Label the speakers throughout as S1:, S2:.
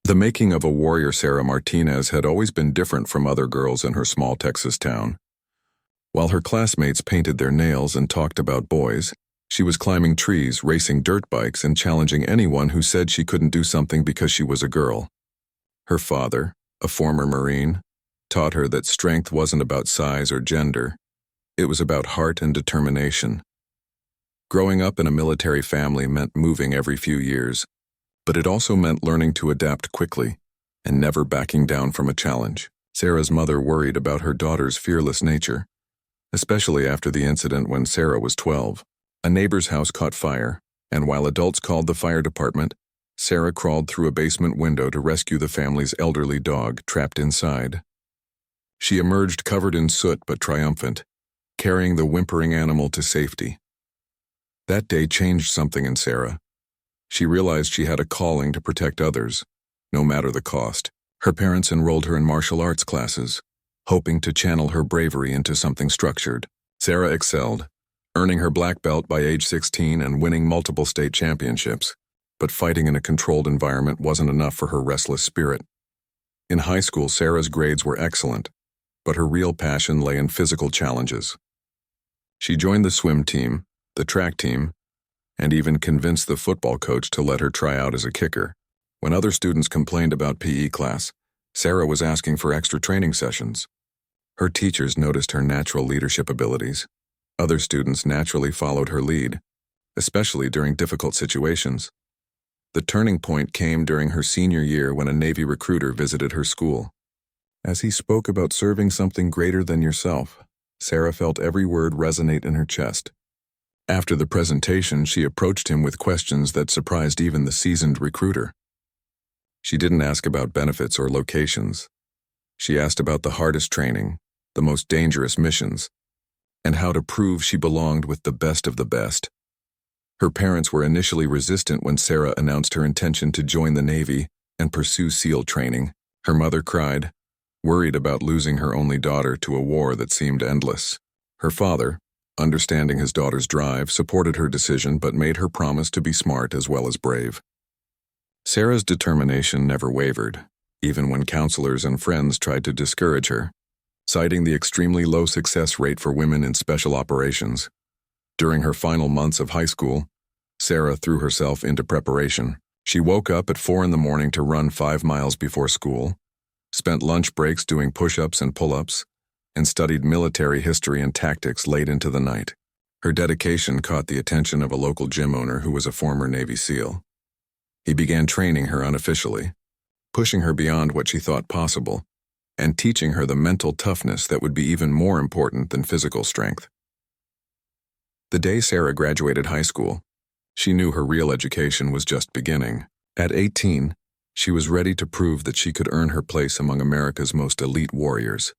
S1: The making of a warrior Sarah Martinez had always been different from other girls in her small Texas town. While her classmates painted their nails and talked about boys, she was climbing trees, racing dirt bikes, and challenging anyone who said she couldn't do something because she was a girl. Her father, a former Marine, taught her that strength wasn't about size or gender. It was about heart and determination. Growing up in a military family meant moving every few years, but it also meant learning to adapt quickly and never backing down from a challenge. Sarah's mother worried about her daughter's fearless nature, especially after the incident when Sarah was 12. A neighbor's house caught fire, and while adults called the fire department, Sarah crawled through a basement window to rescue the family's elderly dog trapped inside. She emerged covered in soot but triumphant, carrying the whimpering animal to safety. That day changed something in Sarah. She realized she had a calling to protect others, no matter the cost. Her parents enrolled her in martial arts classes, hoping to channel her bravery into something structured. Sarah excelled, earning her black belt by age 16 and winning multiple state championships. But fighting in a controlled environment wasn't enough for her restless spirit. In high school, Sarah's grades were excellent, but her real passion lay in physical challenges. She joined the swim team, the track team, and even convinced the football coach to let her try out as a kicker. When other students complained about PE class, Sarah was asking for extra training sessions. Her teachers noticed her natural leadership abilities. Other students naturally followed her lead, especially during difficult situations. The turning point came during her senior year when a Navy recruiter visited her school. As he spoke about serving something greater than yourself, Sarah felt every word resonate in her chest. After the presentation, she approached him with questions that surprised even the seasoned recruiter. She didn't ask about benefits or locations. She asked about the hardest training, the most dangerous missions, and how to prove she belonged with the best of the best. Her parents were initially resistant when Sarah announced her intention to join the Navy and pursue SEAL training. Her mother cried, worried about losing her only daughter to a war that seemed endless. Her father, understanding his daughter's drive, supported her decision but made her promise to be smart as well as brave. Sarah's determination never wavered, even when counselors and friends tried to discourage her, citing the extremely low success rate for women in special operations. During her final months of high school, Sarah threw herself into preparation. She woke up at 4 a.m. to run 5 miles before school, spent lunch breaks doing push-ups and pull-ups, and studied military history and tactics late into the night. Her dedication caught the attention of a local gym owner who was a former Navy SEAL. He began training her unofficially, pushing her beyond what she thought possible, and teaching her the mental toughness that would be even more important than physical strength. The day Sarah graduated high school, she knew her real education was just beginning. At 18, she was ready to prove that she could earn her place among America's most elite warriors.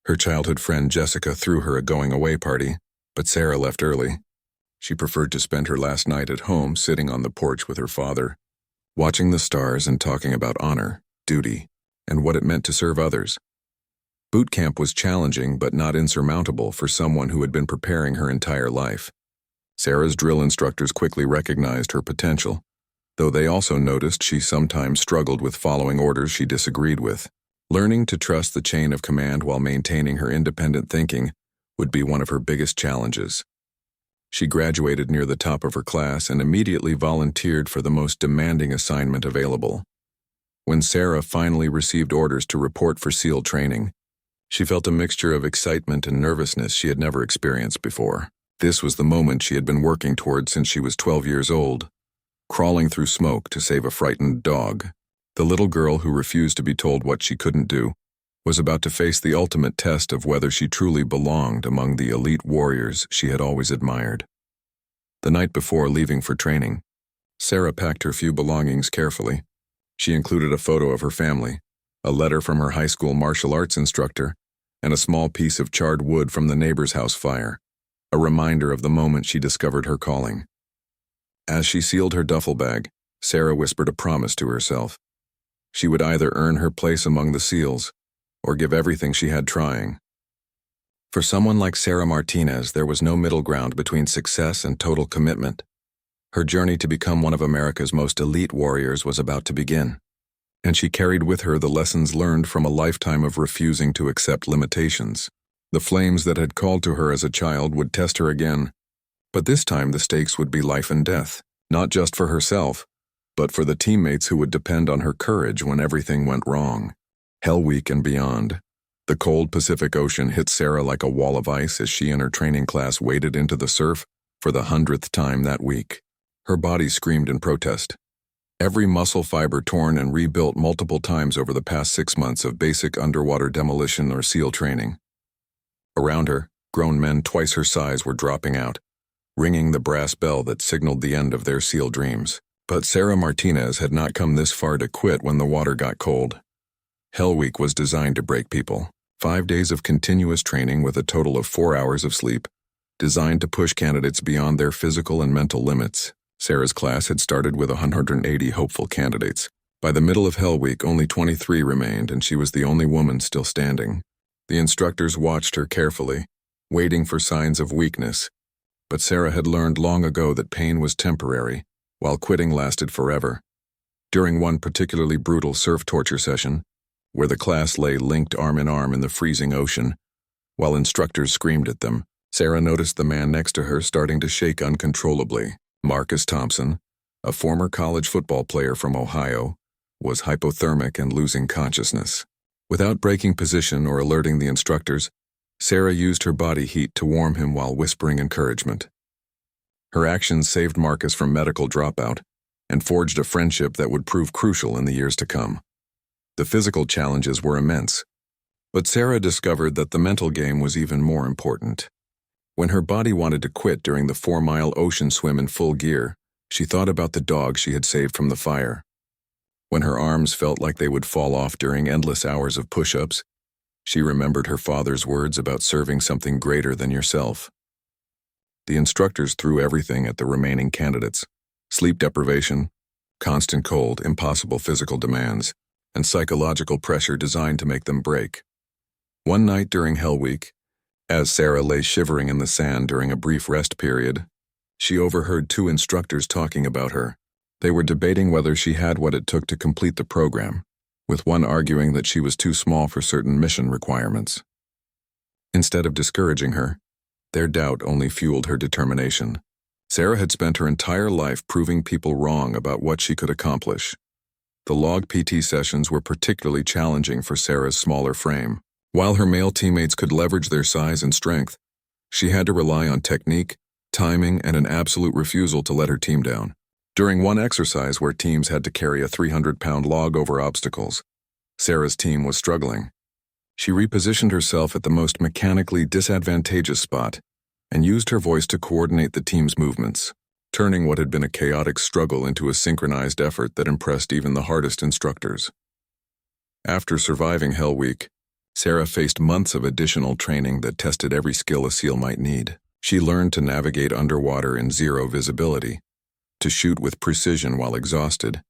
S1: Her childhood friend Jessica threw her a going-away party, but Sarah left early. She preferred to spend her last night at home sitting on the porch with her father, watching the stars and talking about honor, duty, and what it meant to serve others. Boot camp was challenging but not insurmountable for someone who had been preparing her entire life. Sarah's drill instructors quickly recognized her potential, though they also noticed she sometimes struggled with following orders she disagreed with. Learning to trust the chain of command while maintaining her independent thinking would be one of her biggest challenges. She graduated near the top of her class and immediately volunteered for the most demanding assignment available. When Sarah finally received orders to report for SEAL training, she felt a mixture of excitement and nervousness she had never experienced before. This was the moment she had been working toward since she was 12 years old, crawling through smoke to save a frightened dog. The little girl who refused to be told what she couldn't do was about to face the ultimate test of whether she truly belonged among the elite warriors she had always admired. The night before leaving for training, Sarah packed her few belongings carefully. She included a photo of her family, a letter from her high school martial arts instructor, and a small piece of charred wood from the neighbor's house fire, a reminder of the moment she discovered her calling. As she sealed her duffel bag, Sarah whispered a promise to herself. She would either earn her place among the SEALs or give everything she had trying. For someone like Sarah Martinez, there was no middle ground between success and total commitment. Her journey to become one of America's most elite warriors was about to begin. and she carried with her the lessons learned from a lifetime of refusing to accept limitations. The flames that had called to her as a child would test her again, but this time the stakes would be life and death, not just for herself, but for the teammates who would depend on her courage when everything went wrong. Hell Week and beyond. The cold Pacific Ocean hit Sarah like a wall of ice as she and her training class waded into the surf for the 100th time that week. Her body screamed in protest, every muscle fiber torn and rebuilt multiple times over the past 6 months of basic underwater demolition or SEAL training. Around her, grown men twice her size were dropping out, ringing the brass bell that signaled the end of their SEAL dreams. But Sarah Martinez had not come this far to quit when the water got cold. Hell Week was designed to break people. 5 days of continuous training with a total of 4 hours of sleep, designed to push candidates beyond their physical and mental limits. Sarah's class had started with 180 hopeful candidates. By the middle of Hell Week, only 23 remained, and she was the only woman still standing. The instructors watched her carefully, waiting for signs of weakness. But Sarah had learned long ago that pain was temporary, while quitting lasted forever. During one particularly brutal surf torture session, where the class lay linked arm in arm in the freezing ocean, while instructors screamed at them, Sarah noticed the man next to her starting to shake uncontrollably. Marcus Thompson, a former college football player from Ohio, was hypothermic and losing consciousness. Without breaking position or alerting the instructors, Sarah used her body heat to warm him while whispering encouragement. Her actions saved Marcus from medical dropout and forged a friendship that would prove crucial in the years to come. The physical challenges were immense, but Sarah discovered that the mental game was even more important. When her body wanted to quit during the 4-mile ocean swim in full gear, she thought about the dog she had saved from the fire. When her arms felt like they would fall off during endless hours of push-ups, she remembered her father's words about serving something greater than yourself. The instructors threw everything at the remaining candidates: sleep deprivation, constant cold, impossible physical demands, and psychological pressure designed to make them break. One night during Hell Week, as Sarah lay shivering in the sand during a brief rest period, she overheard 2 instructors talking about her. They were debating whether she had what it took to complete the program, with one arguing that she was too small for certain mission requirements. Instead of discouraging her, their doubt only fueled her determination. Sarah had spent her entire life proving people wrong about what she could accomplish. The log PT sessions were particularly challenging for Sarah's smaller frame. While her male teammates could leverage their size and strength, she had to rely on technique, timing, and an absolute refusal to let her team down. During one exercise where teams had to carry a 300-pound log over obstacles, Sarah's team was struggling. She repositioned herself at the most mechanically disadvantageous spot and used her voice to coordinate the team's movements, turning what had been a chaotic struggle into a synchronized effort that impressed even the hardest instructors. After surviving Hell Week, Sarah faced months of additional training that tested every skill a SEAL might need. She learned to navigate underwater in zero visibility, to shoot with precision while exhausted,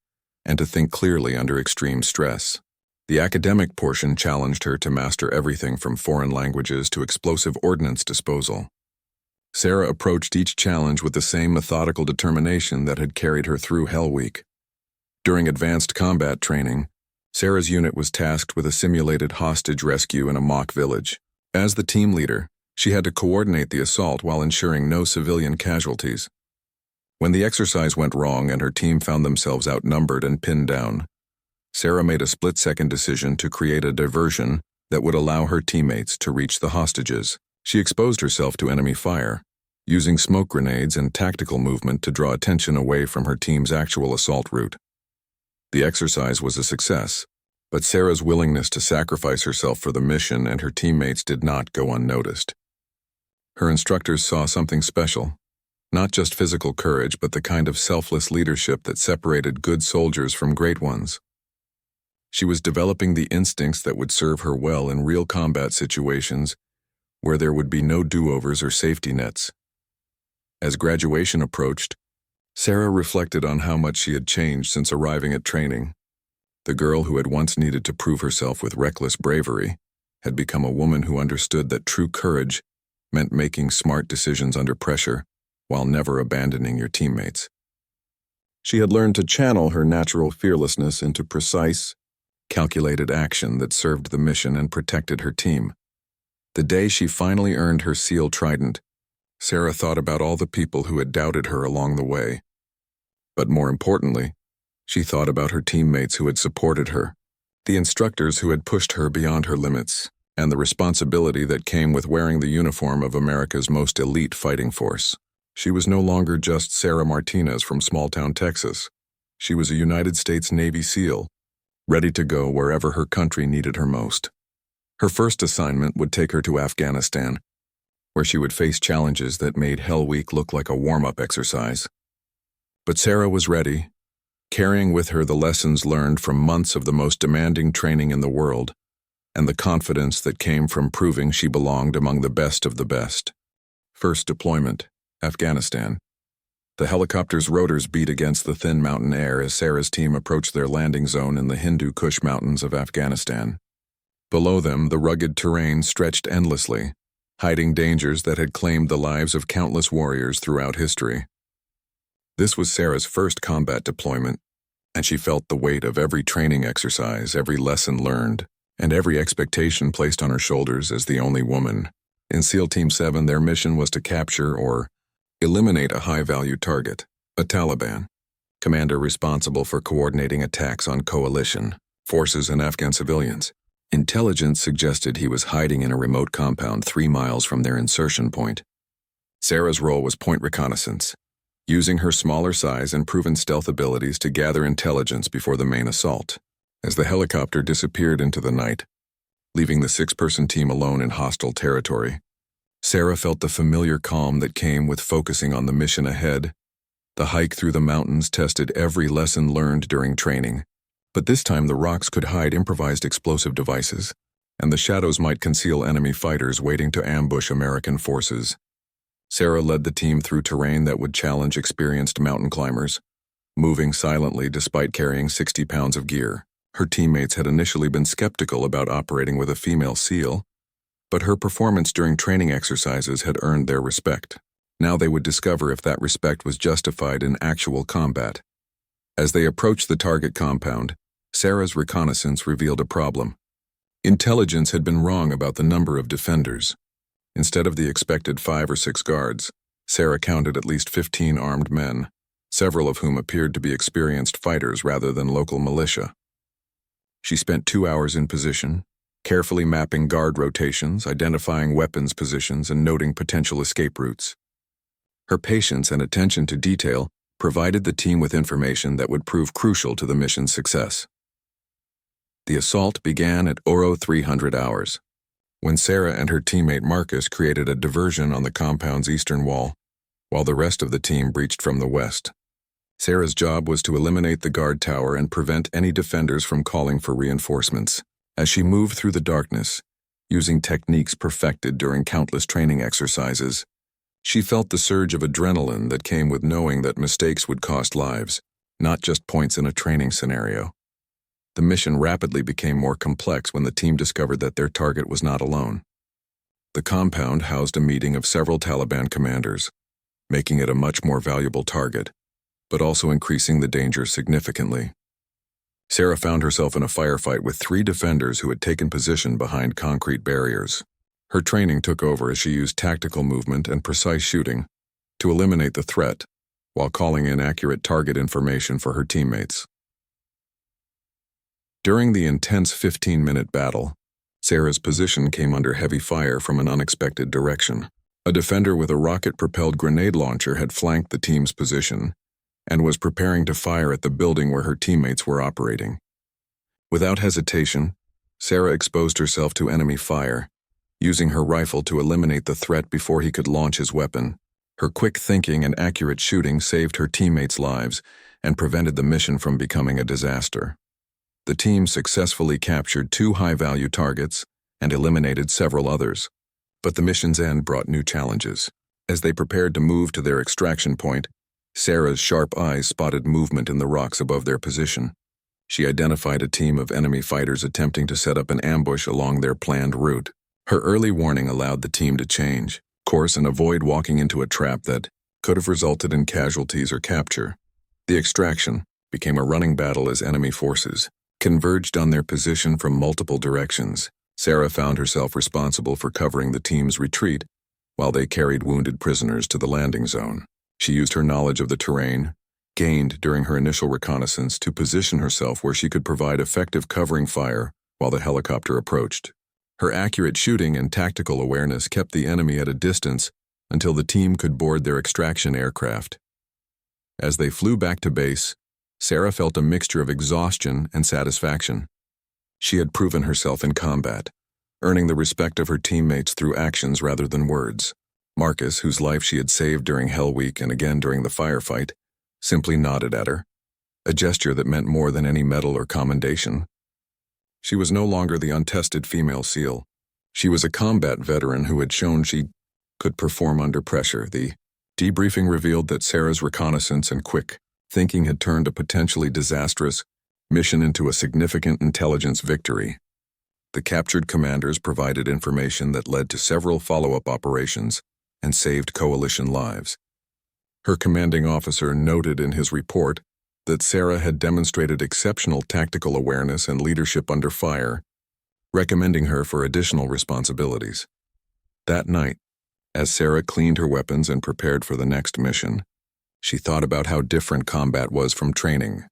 S1: and to think clearly under extreme stress. The academic portion challenged her to master everything from foreign languages to explosive ordnance disposal. Sarah approached each challenge with the same methodical determination that had carried her through Hell Week. During advanced combat training, Sarah's unit was tasked with a simulated hostage rescue in a mock village. As the team leader, she had to coordinate the assault while ensuring no civilian casualties. When the exercise went wrong and her team found themselves outnumbered and pinned down, Sarah made a split-second decision to create a diversion that would allow her teammates to reach the hostages. She exposed herself to enemy fire, using smoke grenades and tactical movement to draw attention away from her team's actual assault route. The exercise was a success, but Sarah's willingness to sacrifice herself for the mission and her teammates did not go unnoticed. Her instructors saw something special, not just physical courage, but the kind of selfless leadership that separated good soldiers from great ones. She was developing the instincts that would serve her well in real combat situations where there would be no do-overs or safety nets. As graduation approached, Sarah reflected on how much she had changed since arriving at training. The girl who had once needed to prove herself with reckless bravery had become a woman who understood that true courage meant making smart decisions under pressure while never abandoning your teammates. She had learned to channel her natural fearlessness into precise, calculated action that served the mission and protected her team. The day she finally earned her SEAL trident, Sarah thought about all the people who had doubted her along the way. But more importantly, she thought about her teammates who had supported her, the instructors who had pushed her beyond her limits, and the responsibility that came with wearing the uniform of America's most elite fighting force. She was no longer just Sarah Martinez from small-town Texas. She was a United States Navy SEAL, ready to go wherever her country needed her most. Her first assignment would take her to Afghanistan, where she would face challenges that made Hell Week look like a warm-up exercise. But Sarah was ready, carrying with her the lessons learned from months of the most demanding training in the world, and the confidence that came from proving she belonged among the best of the best. First deployment, Afghanistan. The helicopter's rotors beat against the thin mountain air as Sarah's team approached their landing zone in the Hindu Kush Mountains of Afghanistan. Below them, the rugged terrain stretched endlessly, hiding dangers that had claimed the lives of countless warriors throughout history. This was Sarah's first combat deployment, and she felt the weight of every training exercise, every lesson learned, and every expectation placed on her shoulders as the only woman. In SEAL Team 7, their mission was to capture or eliminate a high-value target, a Taliban commander responsible for coordinating attacks on coalition forces and Afghan civilians. Intelligence suggested he was hiding in a remote compound 3 miles from their insertion point. Sarah's role was point reconnaissance, using her smaller size and proven stealth abilities to gather intelligence before the main assault. As the helicopter disappeared into the night, leaving the 6-person team alone in hostile territory, Sarah felt the familiar calm that came with focusing on the mission ahead. The hike through the mountains tested every lesson learned during training, but this time the rocks could hide improvised explosive devices, and the shadows might conceal enemy fighters waiting to ambush American forces. Sarah led the team through terrain that would challenge experienced mountain climbers, moving silently despite carrying 60 pounds of gear. Her teammates had initially been skeptical about operating with a female SEAL, but her performance during training exercises had earned their respect. Now they would discover if that respect was justified in actual combat. As they approached the target compound, Sarah's reconnaissance revealed a problem. Intelligence had been wrong about the number of defenders. Instead of the expected 5 or 6 guards, Sarah counted at least 15 armed men, several of whom appeared to be experienced fighters rather than local militia. She spent 2 hours in position, carefully mapping guard rotations, identifying weapons positions, and noting potential escape routes. Her patience and attention to detail provided the team with information that would prove crucial to the mission's success. The assault began at 0300 hours, when Sarah and her teammate Marcus created a diversion on the compound's eastern wall, while the rest of the team breached from the west. Sarah's job was to eliminate the guard tower and prevent any defenders from calling for reinforcements. As she moved through the darkness, using techniques perfected during countless training exercises, she felt the surge of adrenaline that came with knowing that mistakes would cost lives, not just points in a training scenario. The mission rapidly became more complex when the team discovered that their target was not alone. The compound housed a meeting of several Taliban commanders, making it a much more valuable target, but also increasing the danger significantly. Sarah found herself in a firefight with 3 defenders who had taken position behind concrete barriers. Her training took over as she used tactical movement and precise shooting to eliminate the threat while calling in accurate target information for her teammates. During the intense 15-minute battle, Sarah's position came under heavy fire from an unexpected direction. A defender with a rocket-propelled grenade launcher had flanked the team's position and was preparing to fire at the building where her teammates were operating. Without hesitation, Sarah exposed herself to enemy fire, using her rifle to eliminate the threat before he could launch his weapon. Her quick thinking and accurate shooting saved her teammates' lives and prevented the mission from becoming a disaster. The team successfully captured 2 high-value targets and eliminated several others, but the mission's end brought new challenges. As they prepared to move to their extraction point, Sarah's sharp eyes spotted movement in the rocks above their position. She identified a team of enemy fighters attempting to set up an ambush along their planned route. Her early warning allowed the team to change course and avoid walking into a trap that could have resulted in casualties or capture. The extraction became a running battle as enemy forces converged on their position from multiple directions. Sarah found herself responsible for covering the team's retreat while they carried wounded prisoners to the landing zone. She used her knowledge of the terrain, gained during her initial reconnaissance, to position herself where she could provide effective covering fire while the helicopter approached. Her accurate shooting and tactical awareness kept the enemy at a distance until the team could board their extraction aircraft. As they flew back to base, Sarah felt a mixture of exhaustion and satisfaction. She had proven herself in combat, earning the respect of her teammates through actions rather than words. Marcus, whose life she had saved during Hell Week and again during the firefight, simply nodded at her, a gesture that meant more than any medal or commendation. She was no longer the untested female SEAL. She was a combat veteran who had shown she could perform under pressure. The debriefing revealed that Sarah's reconnaissance and quick thinking had turned a potentially disastrous mission into a significant intelligence victory. The captured commanders provided information that led to several follow-up operations and saved coalition lives. Her commanding officer noted in his report that Sarah had demonstrated exceptional tactical awareness and leadership under fire, recommending her for additional responsibilities. That night, as Sarah cleaned her weapons and prepared for the next mission, she thought about how different combat was from training.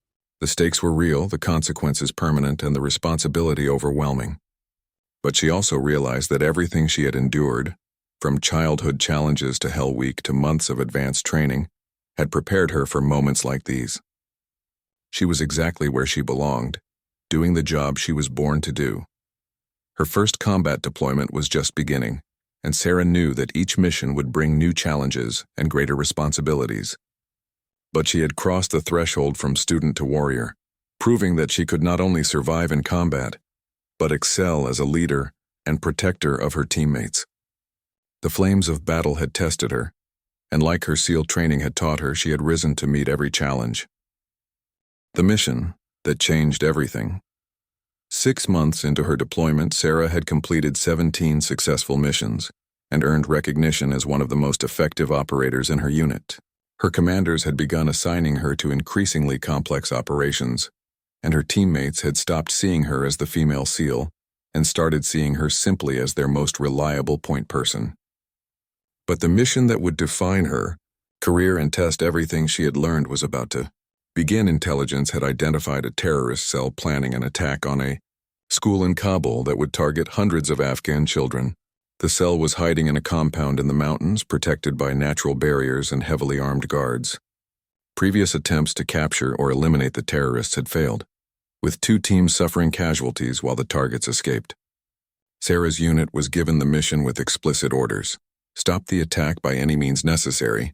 S1: The stakes were real, the consequences permanent, and the responsibility overwhelming. But she also realized that everything she had endured, from childhood challenges to Hell Week to months of advanced training, had prepared her for moments like these. She was exactly where she belonged, doing the job she was born to do. Her first combat deployment was just beginning, and Sarah knew that each mission would bring new challenges and greater responsibilities. But she had crossed the threshold from student to warrior, proving that she could not only survive in combat, but excel as a leader and protector of her teammates. The flames of battle had tested her, and like her SEAL training had taught her, she had risen to meet every challenge. The mission that changed everything. 6 months into her deployment, Sarah had completed 17 successful missions and earned recognition as one of the most effective operators in her unit. Her commanders had begun assigning her to increasingly complex operations, and her teammates had stopped seeing her as the female SEAL and started seeing her simply as their most reliable point person. But the mission that would define her career and test everything she had learned was about to begin. Intelligence had identified a terrorist cell planning an attack on a school in Kabul that would target hundreds of Afghan children. The cell was hiding in a compound in the mountains, protected by natural barriers and heavily armed guards. Previous attempts to capture or eliminate the terrorists had failed, with 2 teams suffering casualties while the targets escaped. Sarah's unit was given the mission with explicit orders: stop the attack by any means necessary,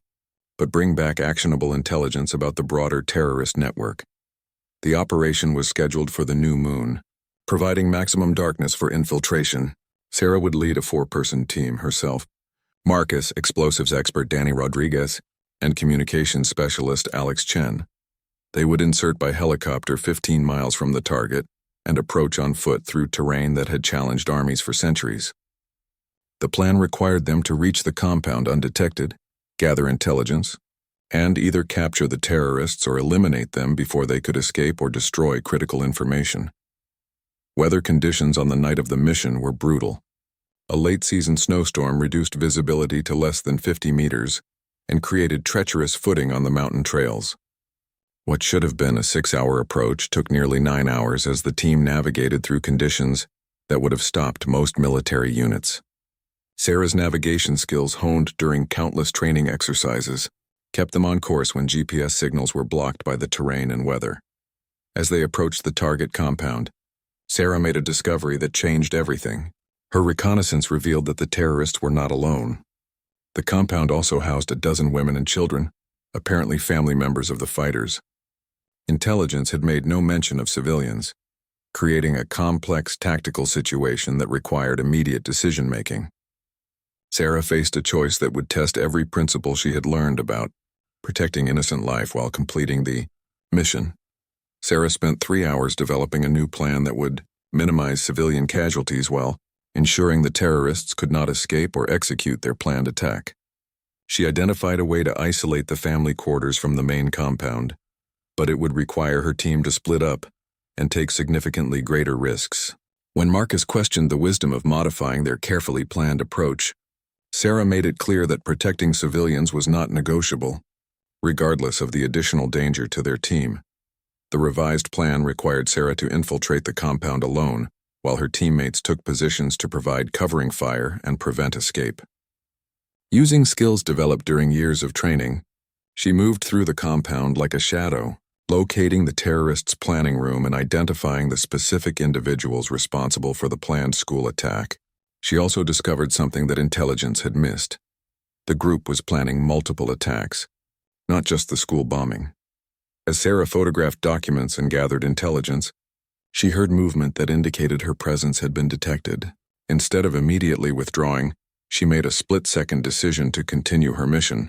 S1: but bring back actionable intelligence about the broader terrorist network. The operation was scheduled for the new moon, providing maximum darkness for infiltration. Sarah would lead a 4-person team herself: Marcus, explosives expert Danny Rodriguez, and communications specialist Alex Chen. They would insert by helicopter 15 miles from the target and approach on foot through terrain that had challenged armies for centuries. The plan required them to reach the compound undetected, gather intelligence, and either capture the terrorists or eliminate them before they could escape or destroy critical information. Weather conditions on the night of the mission were brutal. A late-season snowstorm reduced visibility to less than 50 meters and created treacherous footing on the mountain trails. What should have been a 6-hour approach took nearly 9 hours as the team navigated through conditions that would have stopped most military units. Sarah's navigation skills, honed during countless training exercises, kept them on course when GPS signals were blocked by the terrain and weather. As they approached the target compound, Sarah made a discovery that changed everything. Her reconnaissance revealed that the terrorists were not alone. The compound also housed a dozen women and children, apparently family members of the fighters. Intelligence had made no mention of civilians, creating a complex tactical situation that required immediate decision-making. Sarah faced a choice that would test every principle she had learned about protecting innocent life while completing the mission. Sarah spent 3 hours developing a new plan that would minimize civilian casualties while ensuring the terrorists could not escape or execute their planned attack. She identified a way to isolate the family quarters from the main compound, but it would require her team to split up and take significantly greater risks. When Marcus questioned the wisdom of modifying their carefully planned approach, Sarah made it clear that protecting civilians was not negotiable, regardless of the additional danger to their team. The revised plan required Sarah to infiltrate the compound alone, while her teammates took positions to provide covering fire and prevent escape. Using skills developed during years of training, she moved through the compound like a shadow, locating the terrorists' planning room and identifying the specific individuals responsible for the planned school attack. She also discovered something that intelligence had missed. The group was planning multiple attacks, not just the school bombing. As Sarah photographed documents and gathered intelligence, she heard movement that indicated her presence had been detected. Instead of immediately withdrawing, she made a split-second decision to continue her mission,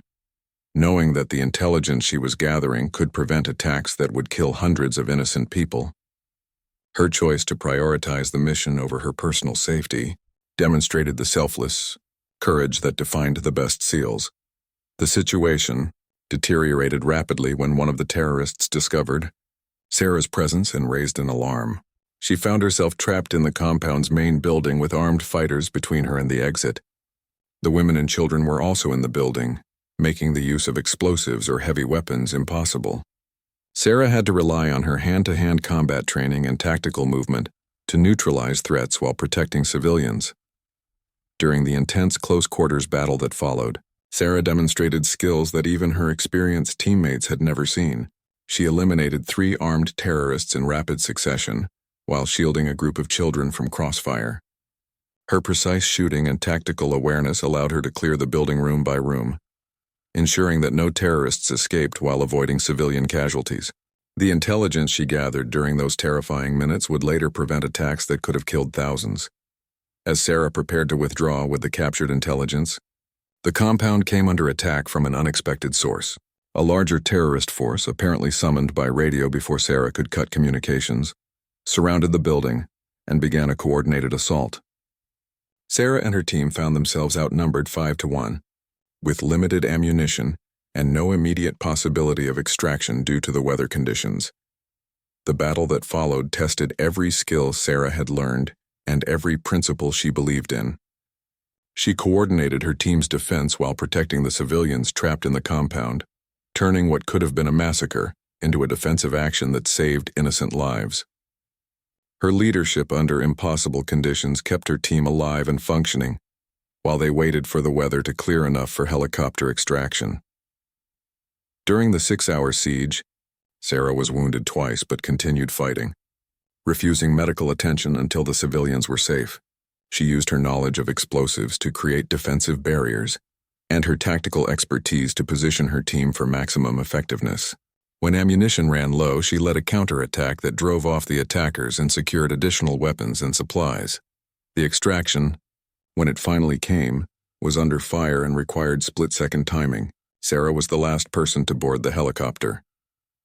S1: knowing that the intelligence she was gathering could prevent attacks that would kill hundreds of innocent people. Her choice to prioritize the mission over her personal safety demonstrated the selfless courage that defined the best SEALs. The situation deteriorated rapidly when one of the terrorists discovered Sarah's presence and raised an alarm. She found herself trapped in the compound's main building with armed fighters between her and the exit. The women and children were also in the building, making the use of explosives or heavy weapons impossible. Sarah had to rely on her hand-to-hand combat training and tactical movement to neutralize threats while protecting civilians. During the intense close-quarters battle that followed, Sarah demonstrated skills that even her experienced teammates had never seen. She eliminated 3 armed terrorists in rapid succession, while shielding a group of children from crossfire. Her precise shooting and tactical awareness allowed her to clear the building room by room, ensuring that no terrorists escaped while avoiding civilian casualties. The intelligence she gathered during those terrifying minutes would later prevent attacks that could have killed thousands. As Sarah prepared to withdraw with the captured intelligence, the compound came under attack from an unexpected source. A larger terrorist force, apparently summoned by radio before Sarah could cut communications, surrounded the building and began a coordinated assault. Sarah and her team found themselves outnumbered 5-1, with limited ammunition and no immediate possibility of extraction due to the weather conditions. The battle that followed tested every skill Sarah had learned and every principle she believed in. She coordinated her team's defense while protecting the civilians trapped in the compound, turning what could have been a massacre into a defensive action that saved innocent lives. Her leadership under impossible conditions kept her team alive and functioning, while they waited for the weather to clear enough for helicopter extraction. During the 6-hour siege, Sarah was wounded twice but continued fighting, refusing medical attention until the civilians were safe. She used her knowledge of explosives to create defensive barriers, and her tactical expertise to position her team for maximum effectiveness. When ammunition ran low, she led a counterattack that drove off the attackers and secured additional weapons and supplies. The extraction, when it finally came, was under fire and required split-second timing. Sarah was the last person to board the helicopter,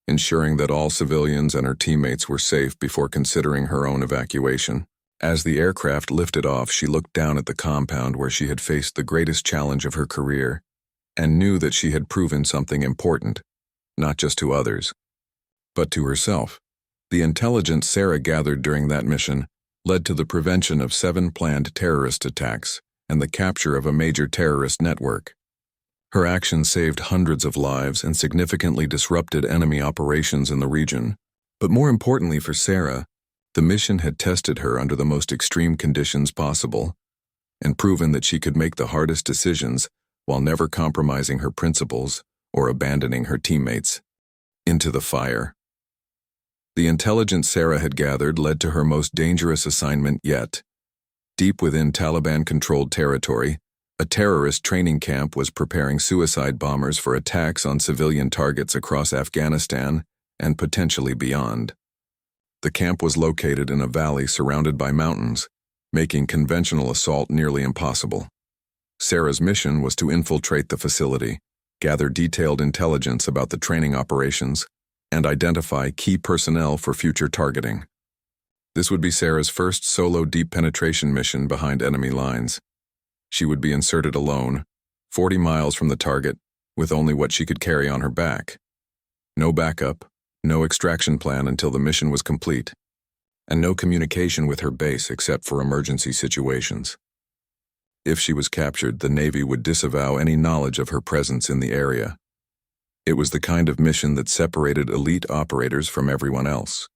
S1: ensuring that all civilians and her teammates were safe before considering her own evacuation. As the aircraft lifted off, she looked down at the compound where she had faced the greatest challenge of her career and knew that she had proven something important, not just to others, but to herself. The intelligence Sarah gathered during that mission led to the prevention of 7 planned terrorist attacks and the capture of a major terrorist network. Her actions saved hundreds of lives and significantly disrupted enemy operations in the region. But more importantly for Sarah, the mission had tested her under the most extreme conditions possible and proven that she could make the hardest decisions while never compromising her principles or abandoning her teammates. Into the fire. The intelligence Sarah had gathered led to her most dangerous assignment yet. Deep within Taliban-controlled territory, a terrorist training camp was preparing suicide bombers for attacks on civilian targets across Afghanistan and potentially beyond. The camp was located in a valley surrounded by mountains, making conventional assault nearly impossible. Sarah's mission was to infiltrate the facility, gather detailed intelligence about the training operations, and identify key personnel for future targeting. This would be Sarah's first solo deep penetration mission behind enemy lines. She would be inserted alone, 40 miles from the target, with only what she could carry on her back. No backup, no extraction plan until the mission was complete. and no communication with her base except for emergency situations. If she was captured, the Navy would disavow any knowledge of her presence in the area. It was the kind of mission that separated elite operators from everyone else.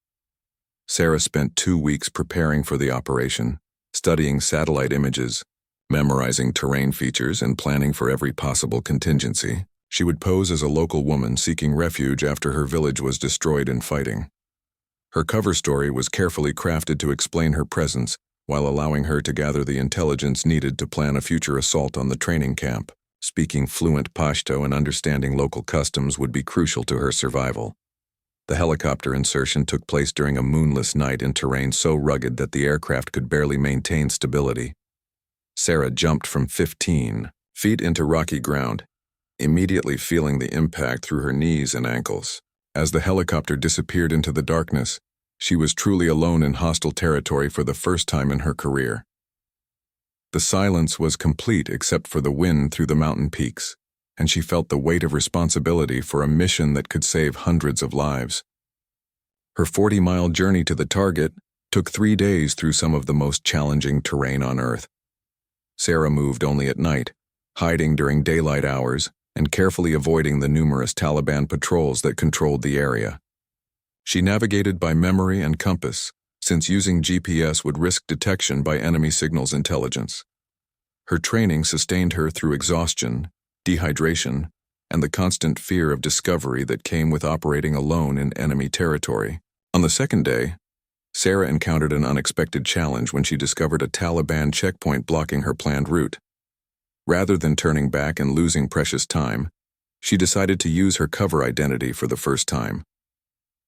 S1: Sarah spent 2 weeks preparing for the operation, studying satellite images, memorizing terrain features, and planning for every possible contingency. She would pose as a local woman seeking refuge after her village was destroyed in fighting. Her cover story was carefully crafted to explain her presence while allowing her to gather the intelligence needed to plan a future assault on the training camp. Speaking fluent Pashto and understanding local customs would be crucial to her survival. The helicopter insertion took place during a moonless night in terrain so rugged that the aircraft could barely maintain stability. Sarah jumped from 15 feet into rocky ground, immediately feeling the impact through her knees and ankles. As the helicopter disappeared into the darkness, she was truly alone in hostile territory for the first time in her career. The silence was complete except for the wind through the mountain peaks, and she felt the weight of responsibility for a mission that could save hundreds of lives. Her 40-mile journey to the target took 3 days through some of the most challenging terrain on Earth. Sarah moved only at night, hiding during daylight hours and carefully avoiding the numerous Taliban patrols that controlled the area. She navigated by memory and compass, since using GPS would risk detection by enemy signals intelligence. Her training sustained her through exhaustion, dehydration, and the constant fear of discovery that came with operating alone in enemy territory. On the second day, Sarah encountered an unexpected challenge when she discovered a Taliban checkpoint blocking her planned route. Rather than turning back and losing precious time, she decided to use her cover identity for the first time.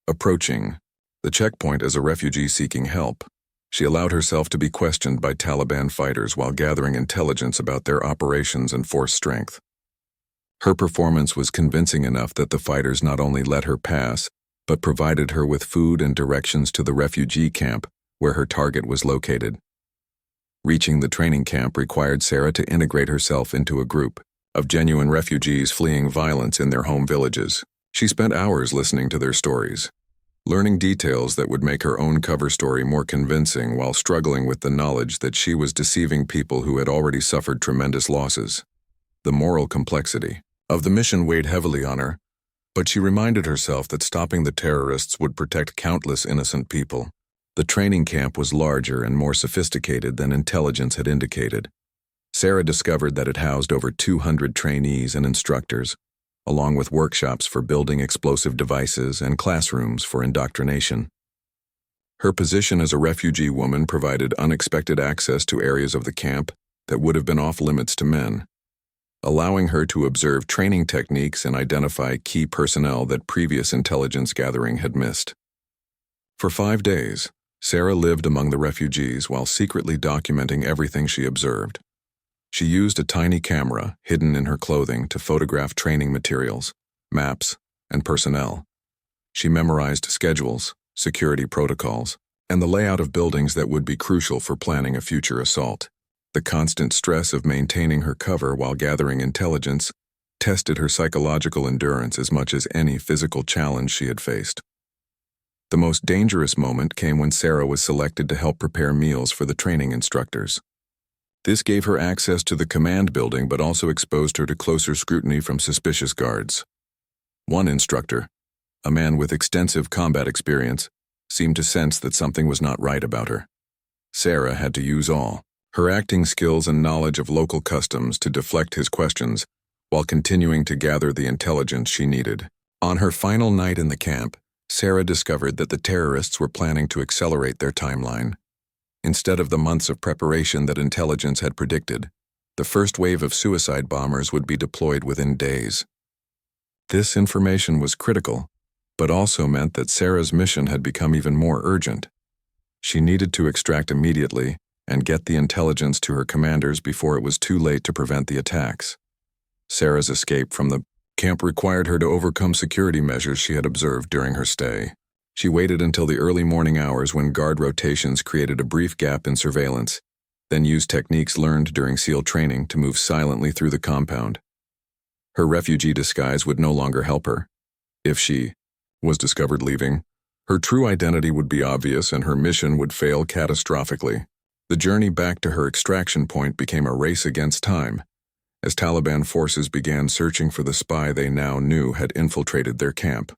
S1: Approaching the checkpoint as a refugee seeking help, she allowed herself to be questioned by Taliban fighters while gathering intelligence about their operations and force strength. Her performance was convincing enough that the fighters not only let her pass, but provided her with food and directions to the refugee camp where her target was located. Reaching the training camp required Sarah to integrate herself into a group of genuine refugees fleeing violence in their home villages. She spent hours listening to their stories, learning details that would make her own cover story more convincing while struggling with the knowledge that she was deceiving people who had already suffered tremendous losses. The moral complexity of the mission weighed heavily on her, but she reminded herself that stopping the terrorists would protect countless innocent people. The training camp was larger and more sophisticated than intelligence had indicated. Sarah discovered that it housed over 200 trainees and instructors, along with workshops for building explosive devices and classrooms for indoctrination. Her position as a refugee woman provided unexpected access to areas of the camp that would have been off limits to men, allowing her to observe training techniques and identify key personnel that previous intelligence gathering had missed. For 5 days, Sarah lived among the refugees while secretly documenting everything she observed. She used a tiny camera hidden in her clothing to photograph training materials, maps, and personnel. She memorized schedules, security protocols, and the layout of buildings that would be crucial for planning a future assault. The constant stress of maintaining her cover while gathering intelligence tested her psychological endurance as much as any physical challenge she had faced. The most dangerous moment came when Sarah was selected to help prepare meals for the training instructors. This gave her access to the command building but also exposed her to closer scrutiny from suspicious guards. One instructor, a man with extensive combat experience, seemed to sense that something was not right about her. Sarah had to use all her acting skills and knowledge of local customs to deflect his questions while continuing to gather the intelligence she needed. On her final night in the camp, Sarah discovered that the terrorists were planning to accelerate their timeline. Instead of the months of preparation that intelligence had predicted, the first wave of suicide bombers would be deployed within days. This information was critical, but also meant that Sarah's mission had become even more urgent. She needed to extract immediately and get the intelligence to her commanders before it was too late to prevent the attacks. Sarah's escape from the camp required her to overcome security measures she had observed during her stay. She waited until the early morning hours when guard rotations created a brief gap in surveillance, then used techniques learned during SEAL training to move silently through the compound. Her refugee disguise would no longer help her. If she was discovered leaving, Her true identity would be obvious and her mission would fail catastrophically. The journey back to her extraction point became a race against time, as Taliban forces began searching for the spy they now knew had infiltrated their camp.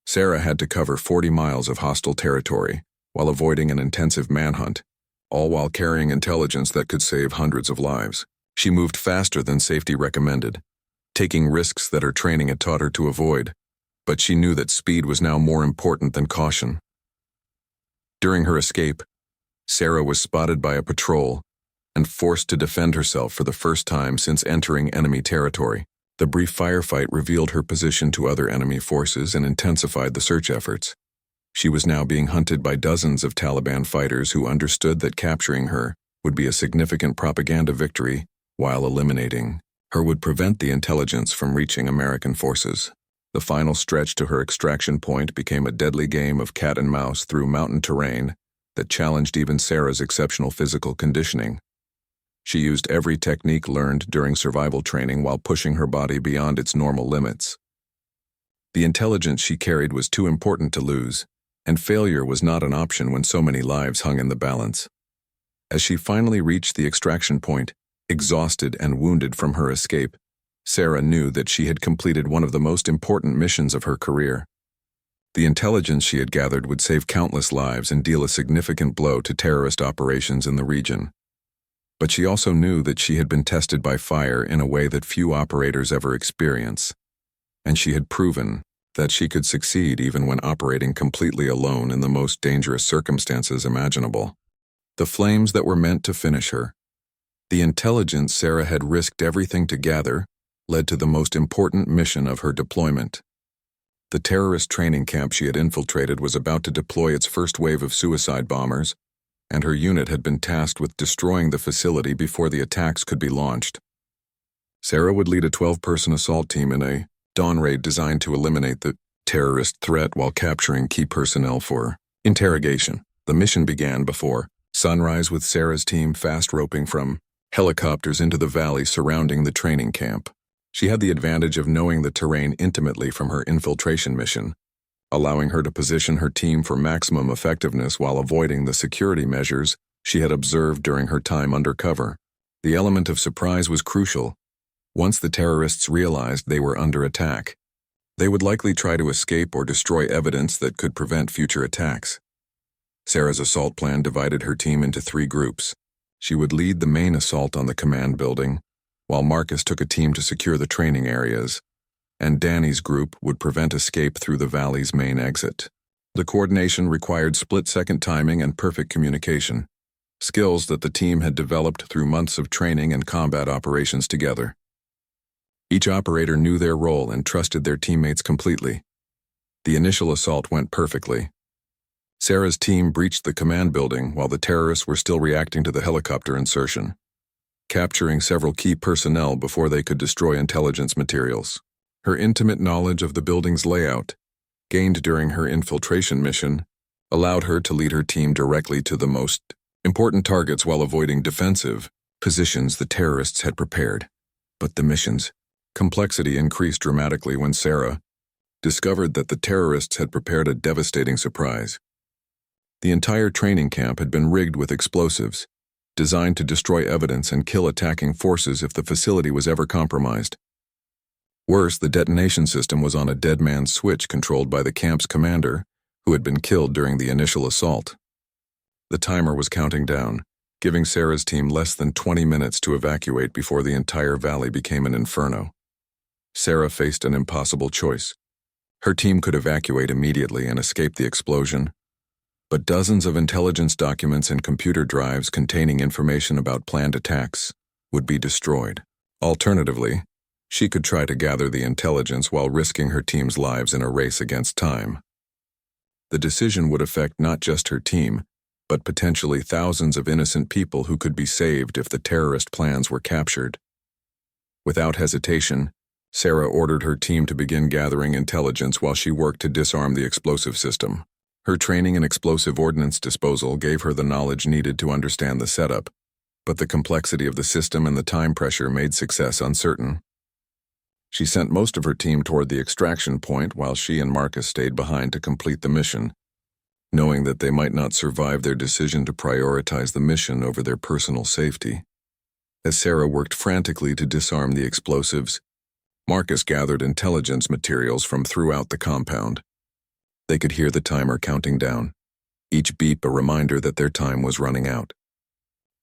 S1: Sarah had to cover 40 miles of hostile territory while avoiding an intensive manhunt, all while carrying intelligence that could save hundreds of lives. She moved faster than safety recommended, taking risks that her training had taught her to avoid, but she knew that speed was now more important than caution. During her escape, Sarah was spotted by a patrol and forced to defend herself for the first time since entering enemy territory. The brief firefight revealed her position to other enemy forces and intensified the search efforts. She was now being hunted by dozens of Taliban fighters who understood that capturing her would be a significant propaganda victory, while eliminating her would prevent the intelligence from reaching American forces. The final stretch to her extraction point became a deadly game of cat and mouse through mountain terrain that challenged even Sarah's exceptional physical conditioning. She used every technique learned during survival training while pushing her body beyond its normal limits. The intelligence she carried was too important to lose, and failure was not an option when so many lives hung in the balance. As she finally reached the extraction point, exhausted and wounded from her escape, Sarah knew that she had completed one of the most important missions of her career. The intelligence she had gathered would save countless lives and deal a significant blow to terrorist operations in the region. But she also knew that she had been tested by fire in a way that few operators ever experience, and she had proven that she could succeed even when operating completely alone in the most dangerous circumstances imaginable. The flames that were meant to finish her, the intelligence Sarah had risked everything to gather, led to the most important mission of her deployment. The terrorist training camp she had infiltrated was about to deploy its first wave of suicide bombers, and her unit had been tasked with destroying the facility before the attacks could be launched. Sarah would lead a 12-person assault team in a dawn raid designed to eliminate the terrorist threat while capturing key personnel for interrogation. The mission began before sunrise with Sarah's team fast roping from helicopters into the valley surrounding the training camp. She had the advantage of knowing the terrain intimately from her infiltration mission, allowing her to position her team for maximum effectiveness while avoiding the security measures she had observed during her time undercover. The element of surprise was crucial. Once the terrorists realized they were under attack, they would likely try to escape or destroy evidence that could prevent future attacks. Sarah's assault plan divided her team into 3 groups. She would lead the main assault on the command building, while Marcus took a team to secure the training areas, and Danny's group would prevent escape through the valley's main exit. The coordination required split-second timing and perfect communication, skills that the team had developed through months of training and combat operations together. Each operator knew their role and trusted their teammates completely. The initial assault went perfectly. Sarah's team breached the command building while the terrorists were still reacting to the helicopter insertion, capturing several key personnel before they could destroy intelligence materials. Her intimate knowledge of the building's layout, gained during her infiltration mission, allowed her to lead her team directly to the most important targets while avoiding defensive positions the terrorists had prepared. But the mission's complexity increased dramatically when Sarah discovered that the terrorists had prepared a devastating surprise. The entire training camp had been rigged with explosives, designed to destroy evidence and kill attacking forces if the facility was ever compromised. Worse, the detonation system was on a dead man's switch controlled by the camp's commander, who had been killed during the initial assault. The timer was counting down, giving Sarah's team less than 20 minutes to evacuate before the entire valley became an inferno. Sarah faced an impossible choice. Her team could evacuate immediately and escape the explosion, but dozens of intelligence documents and computer drives containing information about planned attacks would be destroyed. Alternatively, she could try to gather the intelligence while risking her team's lives in a race against time. The decision would affect not just her team, but potentially thousands of innocent people who could be saved if the terrorist plans were captured. Without hesitation, Sarah ordered her team to begin gathering intelligence while she worked to disarm the explosive system. Her training in explosive ordnance disposal gave her the knowledge needed to understand the setup, but the complexity of the system and the time pressure made success uncertain. She sent most of her team toward the extraction point while she and Marcus stayed behind to complete the mission, knowing that they might not survive their decision to prioritize the mission over their personal safety. As Sarah worked frantically to disarm the explosives, Marcus gathered intelligence materials from throughout the compound. They could hear the timer counting down, each beep a reminder that their time was running out.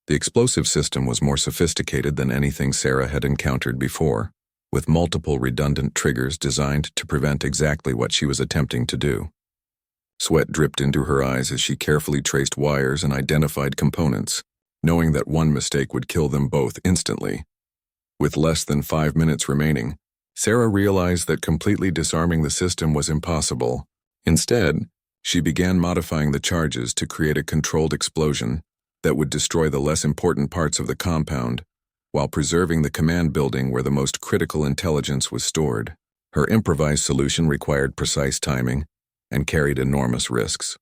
S1: The explosive system was more sophisticated than anything Sarah had encountered before, with multiple redundant triggers designed to prevent exactly what she was attempting to do. Sweat dripped into her eyes as she carefully traced wires and identified components, knowing that one mistake would kill them both instantly. With less than 5 minutes remaining, Sarah realized that completely disarming the system was impossible. Instead, she began modifying the charges to create a controlled explosion that would destroy the less important parts of the compound, while preserving the command building where the most critical intelligence was stored. Her improvised solution required precise timing and carried enormous risks,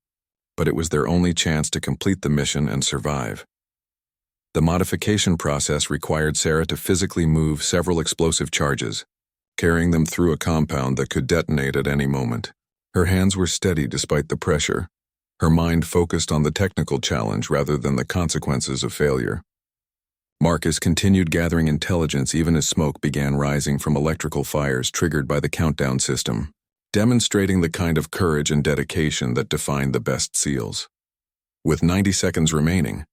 S1: but it was their only chance to complete the mission and survive. The modification process required Sarah to physically move several explosive charges, carrying them through a compound that could detonate at any moment. Her hands were steady despite the pressure, her mind focused on the technical challenge rather than the consequences of failure. Marcus continued gathering intelligence even as smoke began rising from electrical fires triggered by the countdown system, demonstrating the kind of courage and dedication that defined the best SEALs. With 90 seconds remaining,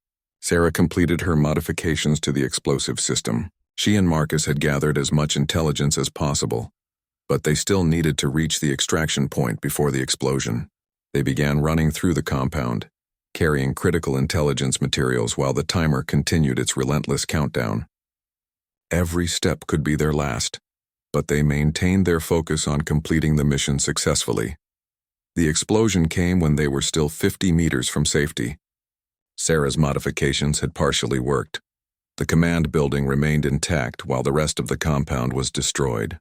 S1: Sarah completed her modifications to the explosive system. She and Marcus had gathered as much intelligence as possible, but they still needed to reach the extraction point before the explosion. They began running through the compound, carrying critical intelligence materials while the timer continued its relentless countdown. Every step could be their last, but they maintained their focus on completing the mission successfully. The explosion came when they were still 50 meters from safety. Sarah's modifications had partially worked. The command building remained intact while the rest of the compound was destroyed.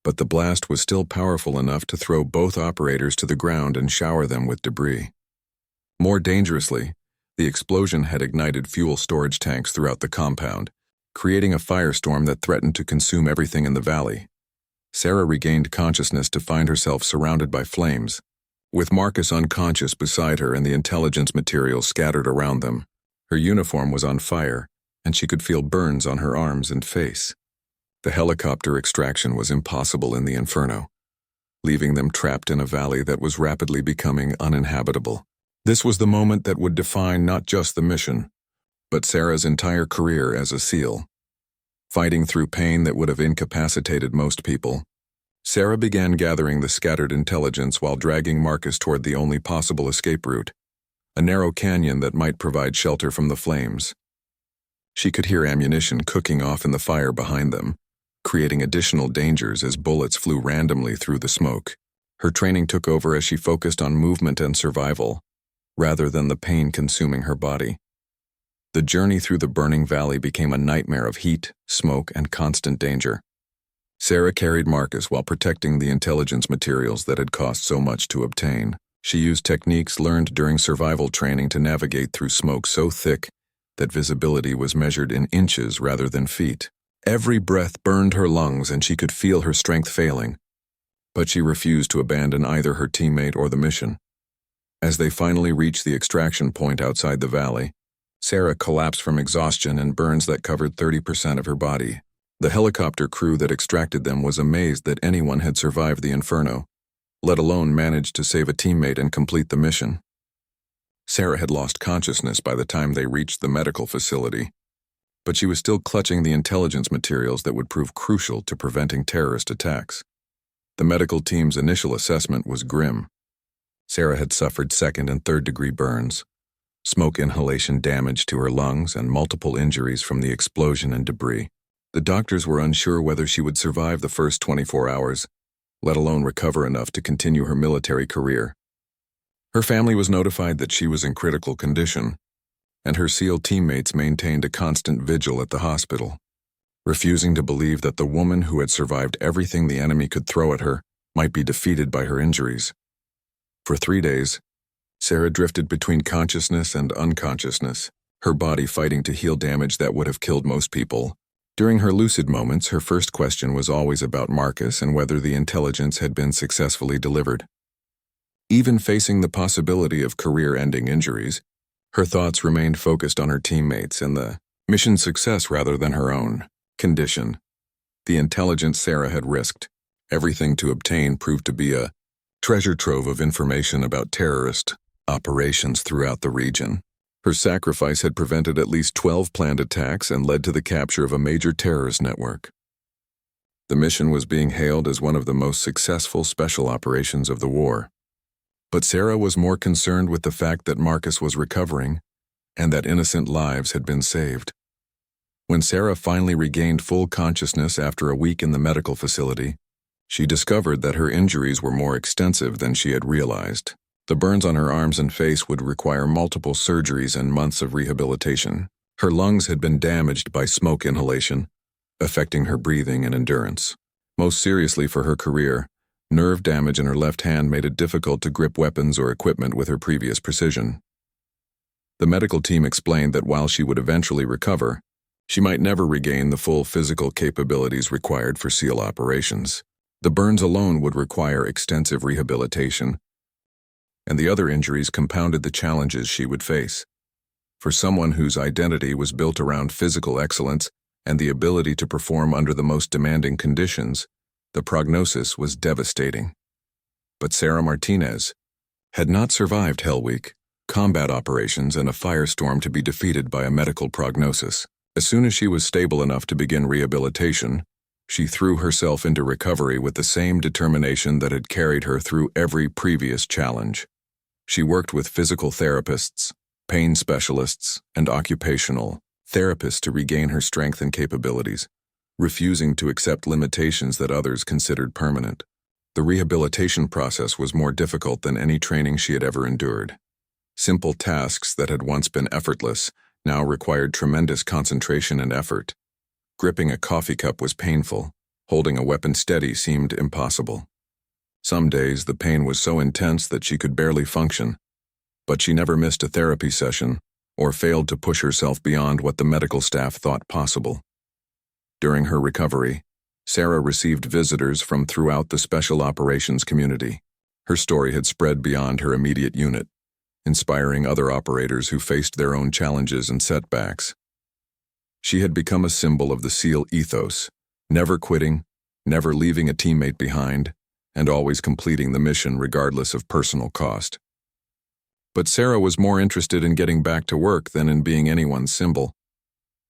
S1: But the blast was still powerful enough to throw both operators to the ground and shower them with debris. More dangerously, the explosion had ignited fuel storage tanks throughout the compound, creating a firestorm that threatened to consume everything in the valley. Sarah regained consciousness to find herself surrounded by flames, with Marcus unconscious beside her and the intelligence materials scattered around them. Her uniform was on fire, and she could feel burns on her arms and face. The helicopter extraction was impossible in the inferno, leaving them trapped in a valley that was rapidly becoming uninhabitable. This was the moment that would define not just the mission, but Sarah's entire career as a SEAL. Fighting through pain that would have incapacitated most people, Sarah began gathering the scattered intelligence while dragging Marcus toward the only possible escape route, a narrow canyon that might provide shelter from the flames. She could hear ammunition cooking off in the fire behind them, creating additional dangers as bullets flew randomly through the smoke. Her training took over as she focused on movement and survival, rather than the pain consuming her body. The journey through the burning valley became a nightmare of heat, smoke, and constant danger. Sarah carried Marcus while protecting the intelligence materials that had cost so much to obtain. She used techniques learned during survival training to navigate through smoke so thick that visibility was measured in inches rather than feet. Every breath burned her lungs and she could feel her strength failing, but she refused to abandon either her teammate or the mission. As they finally reached the extraction point outside the valley, Sarah collapsed from exhaustion and burns that covered 30% of her body. The helicopter crew that extracted them was amazed that anyone had survived the inferno, let alone managed to save a teammate and complete the mission. Sarah had lost consciousness by the time they reached the medical facility, but she was still clutching the intelligence materials that would prove crucial to preventing terrorist attacks. The medical team's initial assessment was grim. Sarah had suffered second and third-degree burns, smoke inhalation damage to her lungs, and multiple injuries from the explosion and debris. The doctors were unsure whether she would survive the first 24 hours, let alone recover enough to continue her military career. Her family was notified that she was in critical condition, and her SEAL teammates maintained a constant vigil at the hospital, refusing to believe that the woman who had survived everything the enemy could throw at her might be defeated by her injuries. For 3 days, Sarah drifted between consciousness and unconsciousness, her body fighting to heal damage that would have killed most people During her lucid moments, her first question was always about Marcus and whether the intelligence had been successfully delivered. Even facing the possibility of career-ending injuries, her thoughts remained focused on her teammates and the mission's success rather than her own condition. The intelligence Sarah had risked everything to obtain proved to be a treasure trove of information about terrorist operations throughout the region. Her sacrifice had prevented at least 12 planned attacks and led to the capture of a major terrorist network. The mission was being hailed as one of the most successful special operations of the war. But Sarah was more concerned with the fact that Marcus was recovering and that innocent lives had been saved. When Sarah finally regained full consciousness after a week in the medical facility, she discovered that her injuries were more extensive than she had realized. The burns on her arms and face would require multiple surgeries and months of rehabilitation. Her lungs had been damaged by smoke inhalation, affecting her breathing and endurance. Most seriously for her career, nerve damage in her left hand made it difficult to grip weapons or equipment with her previous precision. The medical team explained that while she would eventually recover, she might never regain the full physical capabilities required for SEAL operations. The burns alone would require extensive rehabilitation, and the other injuries compounded the challenges she would face. For someone whose identity was built around physical excellence and the ability to perform under the most demanding conditions, the prognosis was devastating. But Sarah Martinez had not survived Hell Week, combat operations, and a firestorm to be defeated by a medical prognosis. As soon as she was stable enough to begin rehabilitation, she threw herself into recovery with the same determination that had carried her through every previous challenge. She worked with physical therapists, pain specialists, and occupational therapists to regain her strength and capabilities, refusing to accept limitations that others considered permanent. The rehabilitation process was more difficult than any training she had ever endured. Simple tasks that had once been effortless now required tremendous concentration and effort. Gripping a coffee cup was painful. Holding a weapon steady seemed impossible. Some days the pain was so intense that she could barely function, but she never missed a therapy session or failed to push herself beyond what the medical staff thought possible. During her recovery, Sarah received visitors from throughout the special operations community. Her story had spread beyond her immediate unit, inspiring other operators who faced their own challenges and setbacks. She had become a symbol of the SEAL ethos, never quitting, never leaving a teammate behind, and always completing the mission regardless of personal cost. But Sarah was more interested in getting back to work than in being anyone's symbol.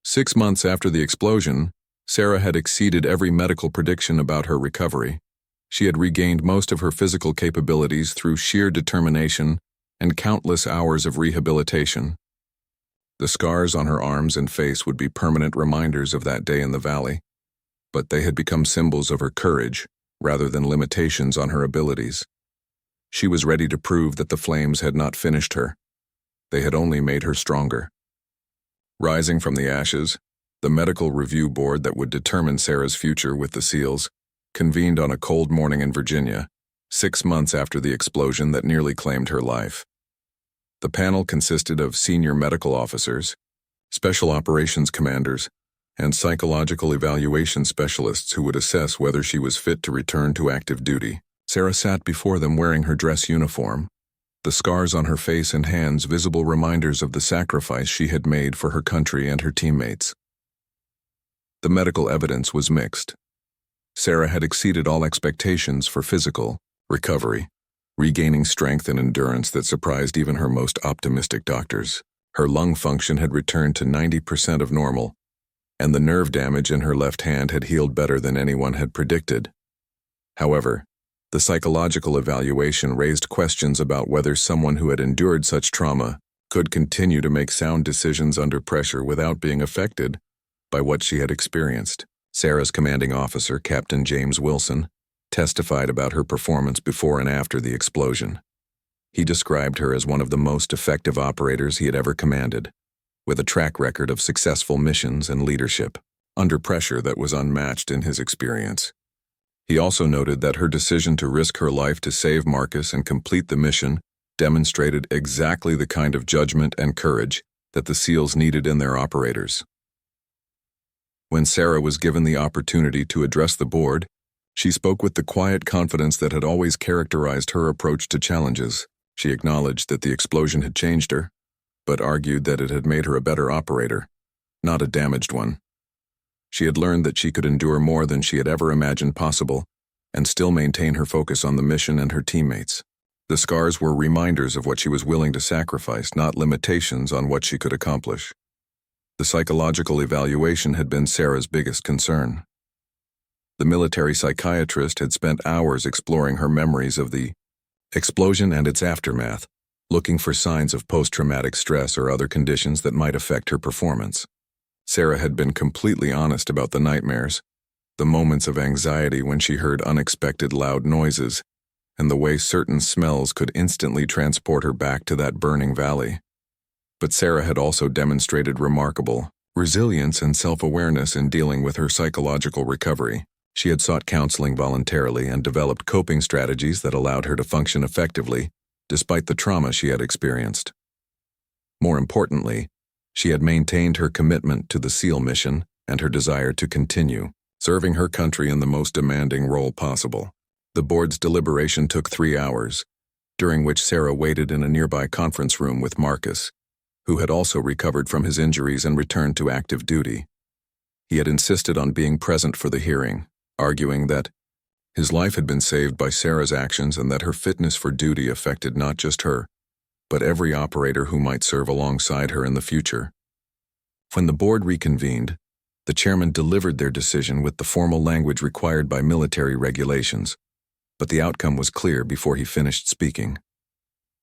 S1: 6 months after the explosion, Sarah had exceeded every medical prediction about her recovery. She had regained most of her physical capabilities through sheer determination and countless hours of rehabilitation. The scars on her arms and face would be permanent reminders of that day in the valley, but they had become symbols of her courage rather than limitations on her abilities. She was ready to prove that the flames had not finished her. They had only made her stronger. Rising from the ashes, the medical review board that would determine Sarah's future with the SEALs convened on a cold morning in Virginia, 6 months after the explosion that nearly claimed her life. The panel consisted of senior medical officers, special operations commanders, and psychological evaluation specialists who would assess whether she was fit to return to active duty. Sarah sat before them wearing her dress uniform, the scars on her face and hands visible reminders of the sacrifice she had made for her country and her teammates. The medical evidence was mixed. Sarah had exceeded all expectations for physical recovery, regaining strength and endurance that surprised even her most optimistic doctors. Her lung function had returned to 90% of normal, and the nerve damage in her left hand had healed better than anyone had predicted. However, the psychological evaluation raised questions about whether someone who had endured such trauma could continue to make sound decisions under pressure without being affected by what she had experienced. Sarah's commanding officer, Captain James Wilson, testified about her performance before and after the explosion. He described her as one of the most effective operators he had ever commanded, with a track record of successful missions and leadership, under pressure that was unmatched in his experience. He also noted that her decision to risk her life to save Marcus and complete the mission demonstrated exactly the kind of judgment and courage that the SEALs needed in their operators. When Sarah was given the opportunity to address the board, she spoke with the quiet confidence that had always characterized her approach to challenges. She acknowledged that the explosion had changed her, but argued that it had made her a better operator, not a damaged one. She had learned that she could endure more than she had ever imagined possible, and still maintain her focus on the mission and her teammates. The scars were reminders of what she was willing to sacrifice, not limitations on what she could accomplish. The psychological evaluation had been Sarah's biggest concern. The military psychiatrist had spent hours exploring her memories of the explosion and its aftermath, looking for signs of post-traumatic stress or other conditions that might affect her performance. Sarah had been completely honest about the nightmares, the moments of anxiety when she heard unexpected loud noises, and the way certain smells could instantly transport her back to that burning valley. But Sarah had also demonstrated remarkable resilience and self-awareness in dealing with her psychological recovery. She had sought counseling voluntarily and developed coping strategies that allowed her to function effectively, despite the trauma she had experienced. More importantly, she had maintained her commitment to the SEAL mission and her desire to continue serving her country in the most demanding role possible. The board's deliberation took 3 hours, during which Sarah waited in a nearby conference room with Marcus, who had also recovered from his injuries and returned to active duty. He had insisted on being present for the hearing, arguing that his life had been saved by Sarah's actions and that her fitness for duty affected not just her, but every operator who might serve alongside her in the future. When the board reconvened, the chairman delivered their decision with the formal language required by military regulations, but the outcome was clear before he finished speaking.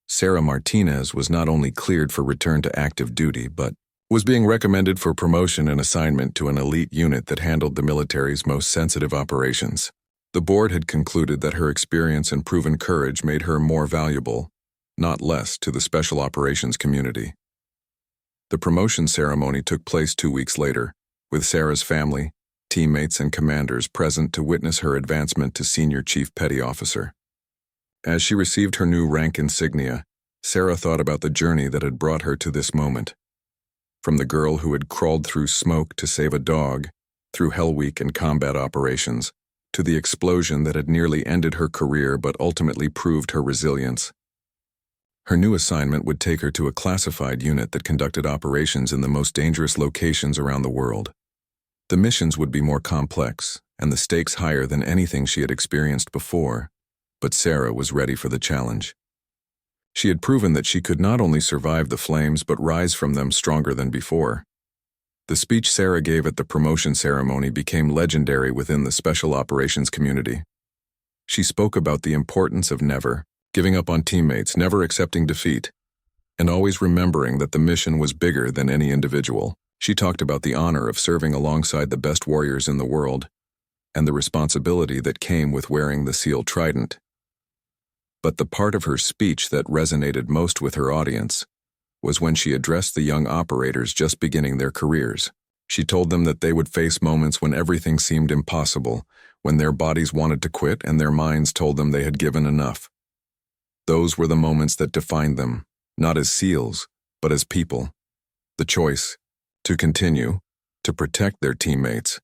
S1: Sarah Martinez was not only cleared for return to active duty, but was being recommended for promotion and assignment to an elite unit that handled the military's most sensitive operations. The board had concluded that her experience and proven courage made her more valuable, not less, to the special operations community. The promotion ceremony took place 2 weeks later, with Sarah's family, teammates, and commanders present to witness her advancement to Senior Chief Petty Officer. As she received her new rank insignia, Sarah thought about the journey that had brought her to this moment. From the girl who had crawled through smoke to save a dog, through Hell Week and combat operations, to the explosion that had nearly ended her career but ultimately proved her resilience. Her new assignment would take her to a classified unit that conducted operations in the most dangerous locations around the world. The missions would be more complex, and the stakes higher than anything she had experienced before, but Sarah was ready for the challenge. She had proven that she could not only survive the flames but rise from them stronger than before. The speech Sarah gave at the promotion ceremony became legendary within the special operations community. She spoke about the importance of never giving up on teammates, never accepting defeat, and always remembering that the mission was bigger than any individual. She talked about the honor of serving alongside the best warriors in the world, and the responsibility that came with wearing the SEAL trident. But the part of her speech that resonated most with her audience was when she addressed the young operators just beginning their careers. She told them that they would face moments when everything seemed impossible, when their bodies wanted to quit and their minds told them they had given enough. Those were the moments that defined them, not as SEALs, but as people. The choice to continue, to protect their teammates,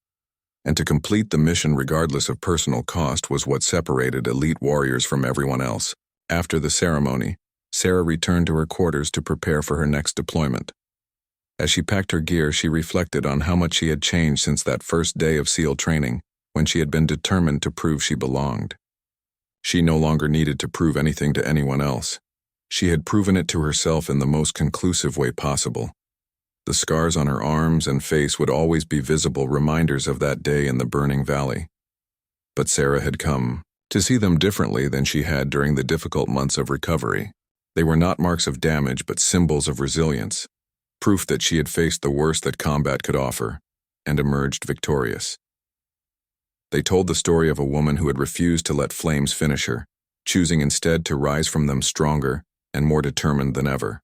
S1: and to complete the mission regardless of personal cost was what separated elite warriors from everyone else. After the ceremony, Sarah returned to her quarters to prepare for her next deployment. As she packed her gear, she reflected on how much she had changed since that first day of SEAL training, when she had been determined to prove she belonged. She no longer needed to prove anything to anyone else. She had proven it to herself in the most conclusive way possible. The scars on her arms and face would always be visible reminders of that day in the burning valley. But Sarah had come to see them differently than she had during the difficult months of recovery. They were not marks of damage but symbols of resilience, proof that she had faced the worst that combat could offer, and emerged victorious. They told the story of a woman who had refused to let flames finish her, choosing instead to rise from them stronger and more determined than ever.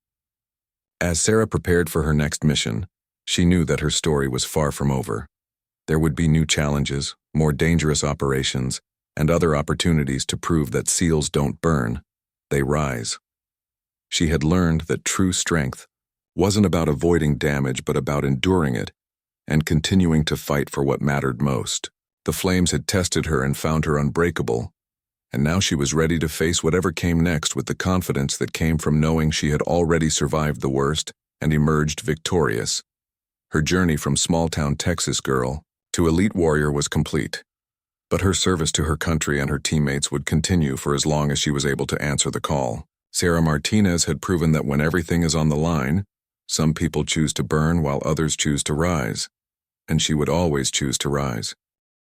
S1: As Sarah prepared for her next mission, she knew that her story was far from over. There would be new challenges, more dangerous operations, and other opportunities to prove that SEALs don't burn, they rise. She had learned that true strength wasn't about avoiding damage but about enduring it, and continuing to fight for what mattered most. The flames had tested her and found her unbreakable, and now she was ready to face whatever came next with the confidence that came from knowing she had already survived the worst and emerged victorious. Her journey from small-town Texas girl to elite warrior was complete, but her service to her country and her teammates would continue for as long as she was able to answer the call. Sarah Martinez had proven that when everything is on the line, some people choose to burn while others choose to rise, and she would always choose to rise.